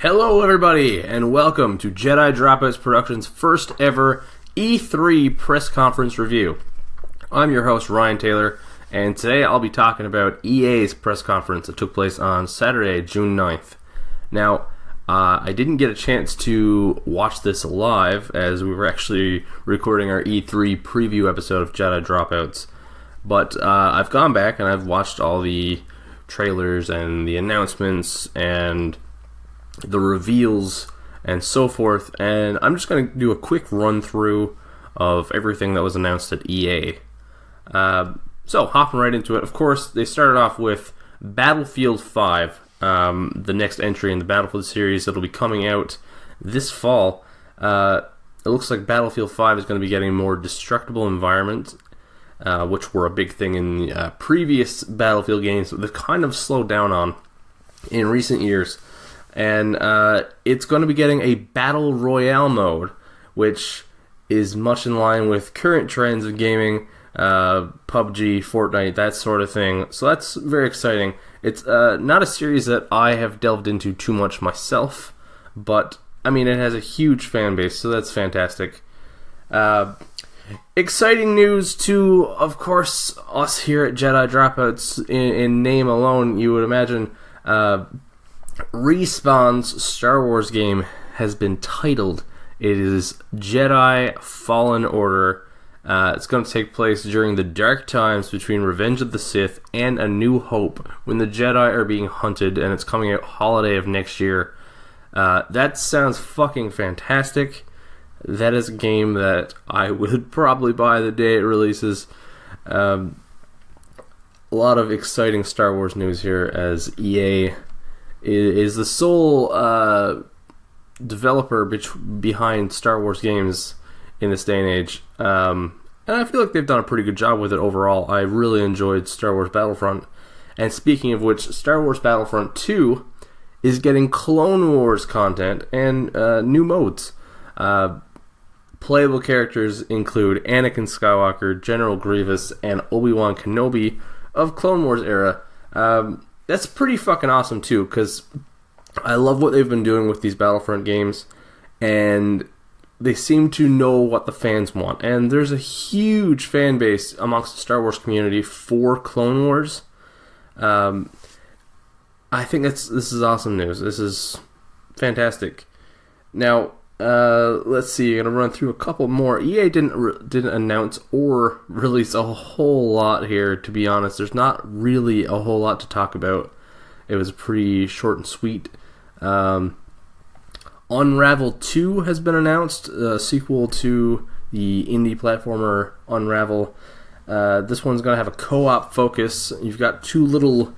Hello everybody, and welcome to Jedi Dropouts Productions' first ever E3 press conference review. I'm your host, Ryan Taylor, and today I'll be talking about EA's press conference that took place on Saturday, June 9th. Now, I didn't get a chance to watch this live, as we were actually recording our E3 preview episode of Jedi Dropouts, but I've gone back and I've watched all the trailers and the announcements and the reveals and so forth, and I'm just going to do a quick run through of everything that was announced at EA. So hopping right into it, of course they started off with Battlefield 5, the next entry in the Battlefield series that'll be coming out this fall. It looks like Battlefield 5 is going to be getting more destructible environments, which were a big thing in previous Battlefield games that they've kind of slowed down on in recent years. And it's going to be getting a Battle Royale mode, which is much in line with current trends of gaming, PUBG, Fortnite, that sort of thing. So that's very exciting. It's not a series that I have delved into too much myself, but I mean, it has a huge fan base, so that's fantastic. Exciting news to, of course, us here at Jedi Dropouts. In name alone, you would imagine. Respawn's Star Wars game has been titled. It is Jedi Fallen Order. It's going to take place during the dark times between Revenge of the Sith and A New Hope, when the Jedi are being hunted, and it's coming out holiday of next year. That sounds fucking fantastic. That is a game that I would probably buy the day it releases. A lot of exciting Star Wars news here, as EA is the sole developer behind Star Wars games in this day and age. And I feel like they've done a pretty good job with it overall. I really enjoyed Star Wars Battlefront. And speaking of which, Star Wars Battlefront 2 is getting Clone Wars content and new modes. Playable characters include Anakin Skywalker, General Grievous, and Obi-Wan Kenobi of Clone Wars era. That's pretty fucking awesome too, because I love what they've been doing with these Battlefront games, and they seem to know what the fans want. And there's a huge fan base amongst the Star Wars community for Clone Wars. I think this is awesome news. This is fantastic. Now, let's see. I'm gonna run through a couple more. EA didn't announce or release a whole lot here. To be honest, there's not really a whole lot to talk about. It was pretty short and sweet. Unravel II has been announced, a sequel to the indie platformer Unravel. This one's gonna have a co-op focus. You've got two little,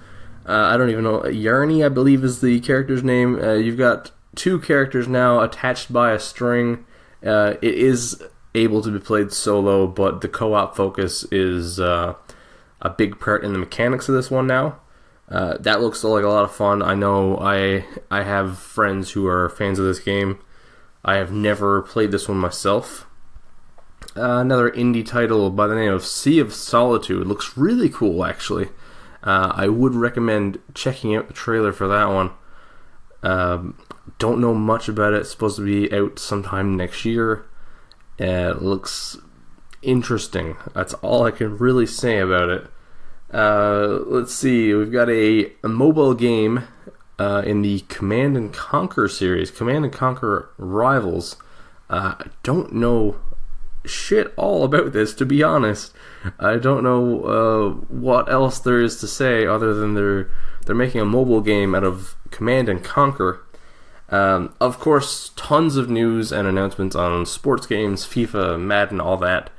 I don't even know, Yarny, I believe is the character's name. You've got two characters now attached by a string. It is able to be played solo, but the co-op focus is a big part in the mechanics of this one now. That looks like a lot of fun. I know I have friends who are fans of this game. I have never played this one myself. Another indie title by the name of Sea of Solitude looks really cool, actually. I would recommend checking out the trailer for that one. Don't know much about it. It's supposed to be out sometime next year. It looks interesting. That's all I can really say about it. Let's see. We've got a mobile game in the Command & Conquer series. Command & Conquer Rivals. I don't know shit all about this, to be honest. I don't know what else there is to say other than they're making a mobile game out of Command & Conquer. Of course, tons of news and announcements on sports games, FIFA, Madden, all that.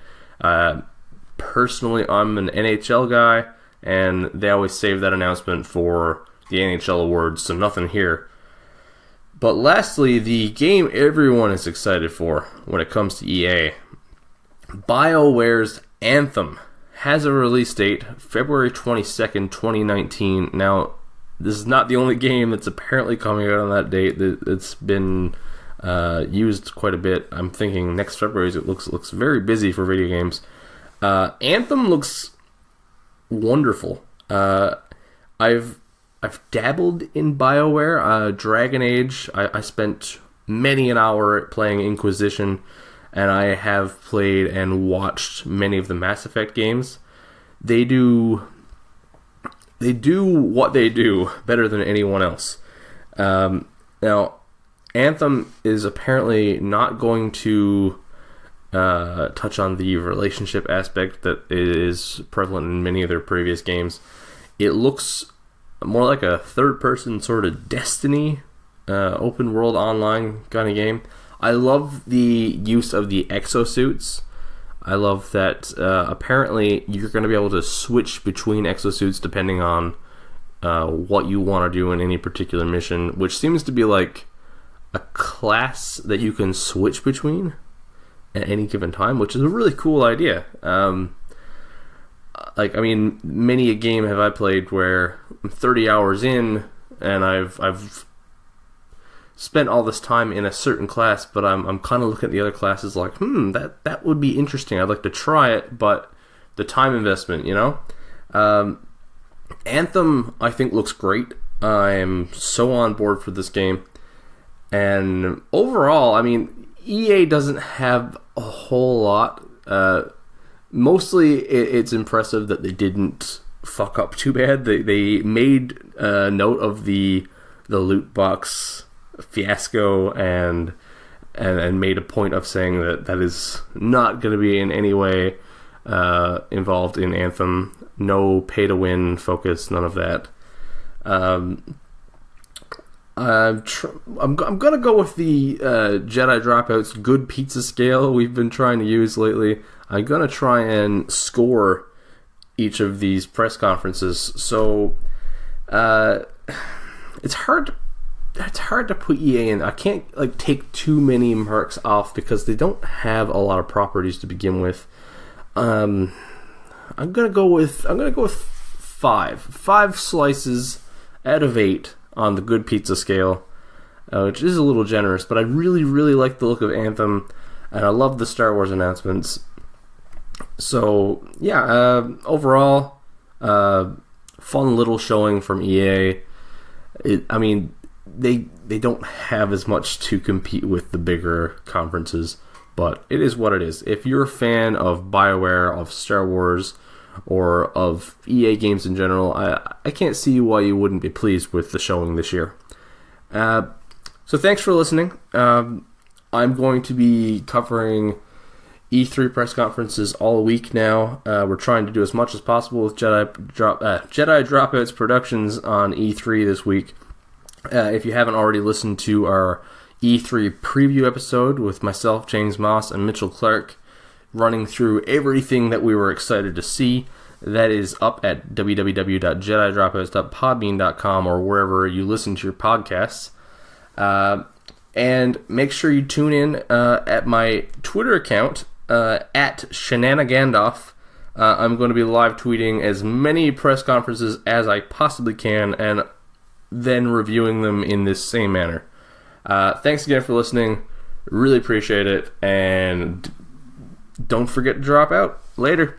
Personally, I'm an NHL guy, and they always save that announcement for the NHL awards, so nothing here. But lastly, the game everyone is excited for when it comes to EA. BioWare's Anthem has a release date, February 22nd, 2019. Now, this is not the only game that's apparently coming out on that date. It's been used quite a bit. I'm thinking next February it looks very busy for video games. Anthem looks wonderful. I I've dabbled in BioWare. Dragon Age, I spent many an hour playing Inquisition, and I have played and watched many of the Mass Effect games. They do what they do better than anyone else. Now, Anthem is apparently not going to touch on the relationship aspect that is prevalent in many of their previous games. It looks more like a third-person sort of Destiny, open-world online kind of game. I love the use of the exosuits. I love that apparently you're going to be able to switch between exosuits depending on what you want to do in any particular mission, which seems to be like a class that you can switch between at any given time, which is a really cool idea. Many a game have I played where I'm 30 hours in and I've spent all this time in a certain class, but I'm kind of looking at the other classes like, that would be interesting. I'd like to try it, but the time investment, Anthem, I think, looks great. I'm so on board for this game. And overall, EA doesn't have a whole lot. Mostly, it's impressive that they didn't fuck up too bad. They made note of the loot box fiasco and made a point of saying that is not going to be in any way involved in Anthem. No pay to win focus, none of that. I'm gonna go with the Jedi Dropouts good pizza scale we've been trying to use lately. I'm gonna try and score each of these press conferences. So it's hard to put EA in. I can't take too many marks off because they don't have a lot of properties to begin with. I'm gonna go with 5 slices out of 8 on the good pizza scale, which is a little generous, but I really, really like the look of Anthem, and I love the Star Wars announcements. So, yeah, overall, fun little showing from EA. They don't have as much to compete with the bigger conferences, but it is what it is. If you're a fan of BioWare, of Star Wars, or of EA games in general, I can't see why you wouldn't be pleased with the showing this year. So thanks for listening. I'm going to be covering E3 press conferences all week now. We're trying to do as much as possible with Jedi Dropouts Productions on E3 this week. If you haven't already listened to our E3 preview episode with myself, James Moss, and Mitchell Clark, running through everything that we were excited to see, that is up at www.jedidropouts.podbean.com or wherever you listen to your podcasts. And make sure you tune in at my Twitter account at Shenanigandolph. I'm going to be live tweeting as many press conferences as I possibly can and then reviewing them in this same manner. Thanks again for listening. Really appreciate it. And don't forget to drop out. Later.